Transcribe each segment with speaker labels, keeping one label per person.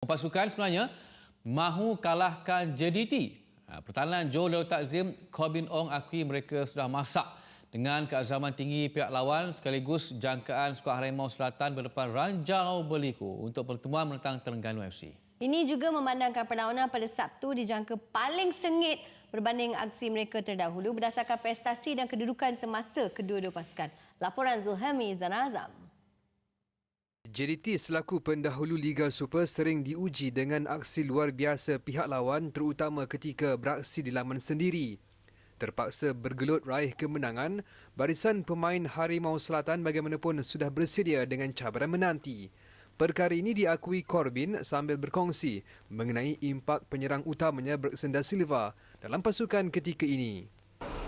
Speaker 1: Pasukan sebenarnya mahu kalahkan JDT. Pertahanan Joe Leo Takzim, Corbin Ong akui mereka sudah masak dengan keazaman tinggi pihak lawan sekaligus jangkaan skuad Harimau Selatan berdepan ranjau berliku untuk pertemuan menentang Terengganu FC.
Speaker 2: Ini juga memandangkan perlawanan pada Sabtu dijangka paling sengit berbanding aksi mereka terdahulu berdasarkan prestasi dan kedudukan semasa kedua-dua pasukan. Laporan Zulhami Zanazam.
Speaker 3: JDT selaku pendahulu Liga Super sering diuji dengan aksi luar biasa pihak lawan terutama ketika beraksi di laman sendiri. Terpaksa bergelut raih kemenangan, barisan pemain Harimau Selatan bagaimanapun sudah bersedia dengan cabaran menanti. Perkara ini diakui Corbin sambil berkongsi mengenai impak penyerang utamanya Bergson Da Silva dalam pasukan ketika ini.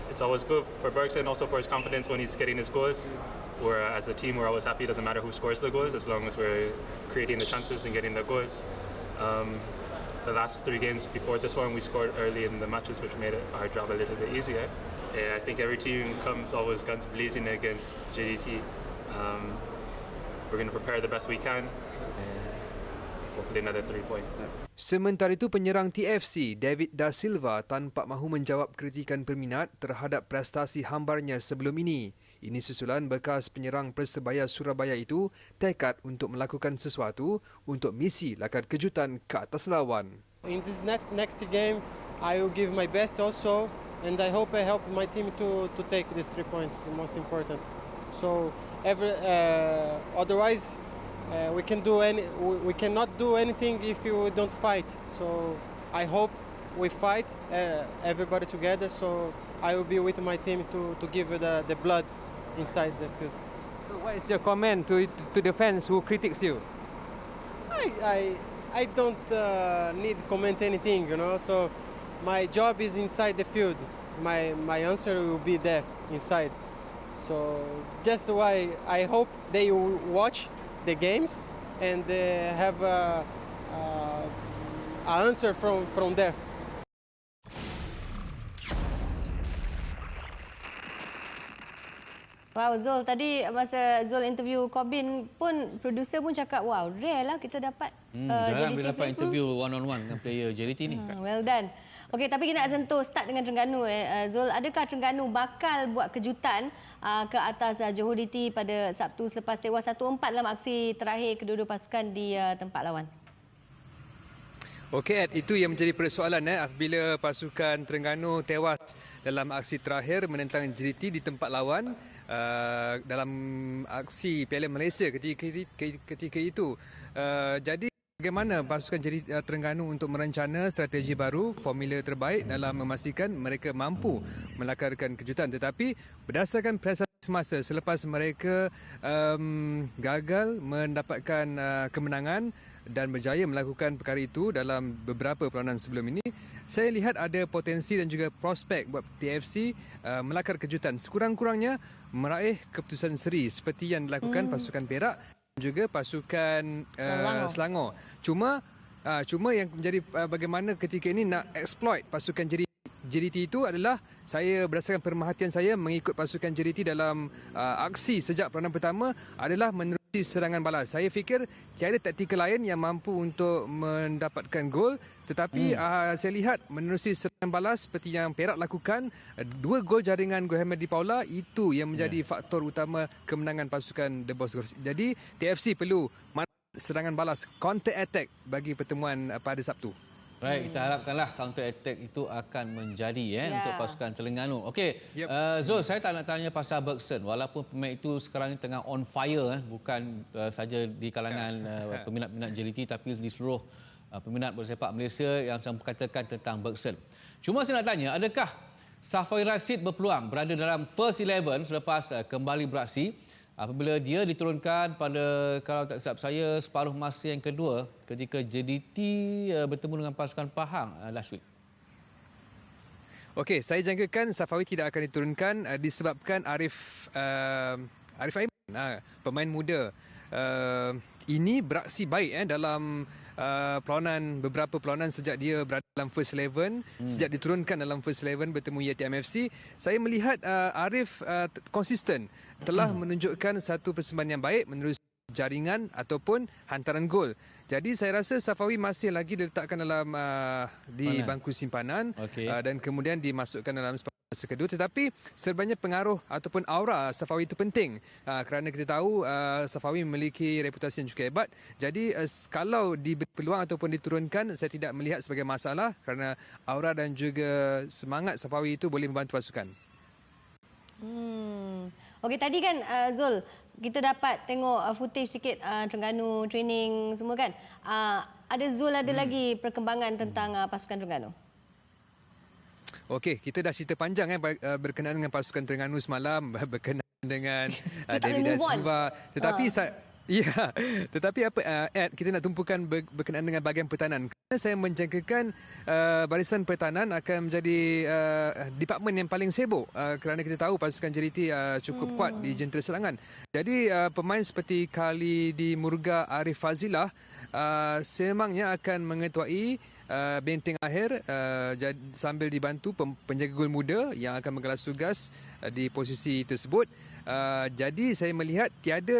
Speaker 4: It's always good for Bergson, also for his confidence when he's getting his goals. We're, as a team, we're always happy. It doesn't matter who scores the goals as long as we're creating the chances and getting the goals. The last 3 games before this one, we scored early in the matches, which made our job a little bit easier. Yeah, I think every team comes always guns blazing against JDT. We're going to prepare the best we can. Hopefully another 3 points.
Speaker 3: Sementara itu, penyerang TFC David Da Silva tanpa mahu menjawab kritikan peminat terhadap prestasi hambarnya sebelum ini. Ini susulan bekas penyerang Persebaya Surabaya itu tekad untuk melakukan sesuatu untuk misi lakar kejutan ke atas lawan.
Speaker 5: In this next game, I will give my best also, and I hope I help my team to take these 3 points. The most important. So otherwise, we cannot do anything if you don't fight. So I hope we fight everybody together. So I will be with my team to give the blood inside the field.
Speaker 6: So what is your comment to the fans who critiques you?
Speaker 5: I don't need to comment anything, you know. So my job is inside the field. My answer will be there inside. So just why I hope they will watch the games and have a answer from there.
Speaker 2: Wow, Zul, tadi masa Zul interview Corbin pun, producer pun cakap, wow, rare lah kita dapat
Speaker 1: jarang bila dapat interview one-on-one dengan player JDT ni.
Speaker 2: Well done. Okey, tapi kita nak sentuh start dengan Terengganu. Zul, adakah Terengganu bakal buat kejutan ke atas Johor DT pada Sabtu selepas tewas 1-4 dalam aksi terakhir kedua-dua pasukan di tempat lawan?
Speaker 3: Okey, Ed, itu yang menjadi persoalan apabila pasukan Terengganu tewas dalam aksi terakhir menentang JDT di tempat lawan dalam aksi Piala Malaysia ketika itu. Jadi bagaimana pasukan Terengganu untuk merencana strategi baru, formula terbaik dalam memastikan mereka mampu melakarkan kejutan. Tetapi berdasarkan prestasi semasa selepas mereka gagal mendapatkan kemenangan dan berjaya melakukan perkara itu dalam beberapa perlawanan sebelum ini, saya lihat ada potensi dan juga prospek buat TFC melakar kejutan. Sekurang-kurangnya meraih keputusan seri seperti yang dilakukan pasukan Perak dan juga pasukan Selangor. Cuma yang menjadi bagaimana ketika ini nak exploit pasukan JDT itu adalah saya berdasarkan pemerhatian saya mengikut pasukan JDT dalam aksi sejak perlawanan pertama adalah menerusi serangan balas. Saya fikir tiada taktikal lain yang mampu untuk mendapatkan gol, tetapi saya lihat menerusi serangan balas seperti yang Perak lakukan, 2 gol jaringan Goh Hamadi Paula itu yang menjadi faktor utama kemenangan pasukan The Boss. Jadi TFC perlu serangan balas, counter attack bagi pertemuan pada Sabtu.
Speaker 1: Baik, kita harapkanlah counter attack itu akan menjadi untuk pasukan Terengganu. Okey, Zul, saya tak nak tanya pasal Bergson. Walaupun pemain itu sekarang ini tengah on fire, bukan saja di kalangan peminat-peminat JDT tapi di seluruh peminat bola sepak Malaysia yang sedang berkatakan tentang Bergson. Cuma saya nak tanya, adakah Safari Rashid berpeluang berada dalam first 11 selepas kembali beraksi apabila dia diturunkan pada, kalau tak silap saya, separuh masa yang kedua ketika JDT bertemu dengan pasukan Pahang last week?
Speaker 3: Okey, saya jangkakan Safawi tidak akan diturunkan disebabkan Arif Aiman, pemain muda. Ini beraksi baik dalam beberapa perlawanan sejak dia berada dalam first 11, sejak diturunkan dalam first 11 bertemu YTM FC. Saya melihat Arif konsisten, telah menunjukkan satu persembahan yang baik menerusi jaringan ataupun hantaran gol. Jadi saya rasa Safawi masih lagi diletakkan dalam di bangku simpanan dan kemudian dimasukkan dalam fase kedua, tetapi sebenarnya pengaruh ataupun aura Safawi itu penting kerana kita tahu Safawi memiliki reputasi yang cukup hebat. Jadi kalau diberi peluang ataupun diturunkan, saya tidak melihat sebagai masalah kerana aura dan juga semangat Safawi itu boleh membantu pasukan.
Speaker 2: Okey, tadi kan Zul, kita dapat tengok footage sikit Terengganu training semua kan. Ada Zul ada lagi perkembangan tentang pasukan Terengganu?
Speaker 3: Okey, kita dah cerita panjang berkenaan dengan pasukan Terengganu semalam, berkenaan dengan David da Silva. Tetapi tetapi kita nak tumpukan berkenaan dengan bahagian pertahanan. Kerana saya menjangkakan barisan pertahanan akan menjadi departmen yang paling sibuk kerana kita tahu pasukan JDT cukup kuat di jentera serangan. Jadi pemain seperti Khalidi Murga, Arif Fazilah semangnya akan mengetuai benteng akhir sambil dibantu penjaga gol muda yang akan menggalas tugas di posisi tersebut. Jadi saya melihat tiada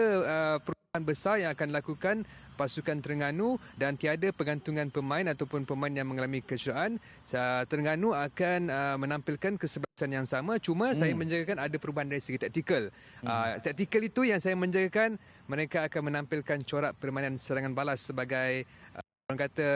Speaker 3: perubahan besar yang akan dilakukan pasukan Terengganu dan tiada pergantungan pemain ataupun pemain yang mengalami kecederaan. Terengganu akan menampilkan kesebelasan yang sama, cuma saya menjagakan ada perubahan dari segi taktikal. Taktikal itu yang saya menjagakan mereka akan menampilkan corak permainan serangan balas sebagai orang kata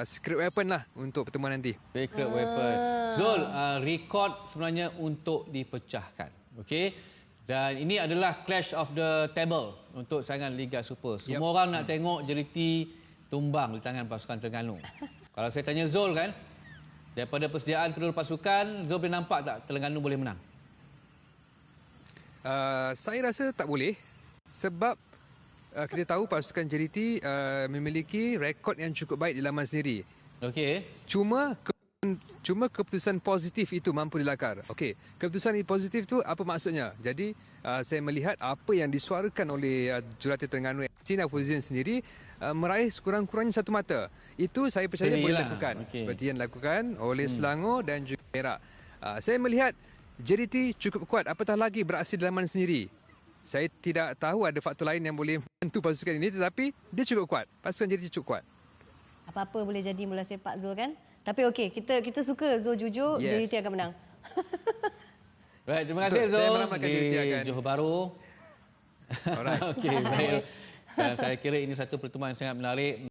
Speaker 3: secret weapon lah untuk pertemuan nanti.
Speaker 1: Secret weapon. Zul, rekod sebenarnya untuk dipecahkan. Okey. Dan ini adalah clash of the table untuk saingan Liga Super. Semua orang nak tengok JDT tumbang di tangan pasukan Terengganu. Kalau saya tanya Zul kan, daripada persediaan kedua pasukan, Zul boleh nampak tak Terengganu boleh menang?
Speaker 3: Saya rasa tak boleh sebab kita tahu pasukan JDT memiliki rekod yang cukup baik di laman sendiri.
Speaker 1: Okey.
Speaker 3: Cuma keputusan positif itu mampu dilakar. Okey, keputusan positif itu apa maksudnya? Jadi saya melihat apa yang disuarakan oleh jurulatih Terengganu FC dan opposition sendiri meraih sekurang-kurangnya satu mata. Itu saya percaya boleh dilakukan. Seperti yang dilakukan oleh Selangor dan juga Perak. Saya melihat JDT cukup kuat, apatah lagi beraksi di laman sendiri. Saya tidak tahu ada faktor lain yang boleh membantu pasukan ini, tetapi dia cukup kuat. Pasukan JDT cukup kuat.
Speaker 2: Apa-apa boleh jadi bola sepak Zul kan? Tapi okey, kita suka Zul jujur, JDT akan menang.
Speaker 1: Baik, terima kasih Zul
Speaker 3: di
Speaker 1: Johor Bahru.
Speaker 3: Alright.
Speaker 1: Okey, baik. Saya kira ini satu pertemuan yang sangat menarik.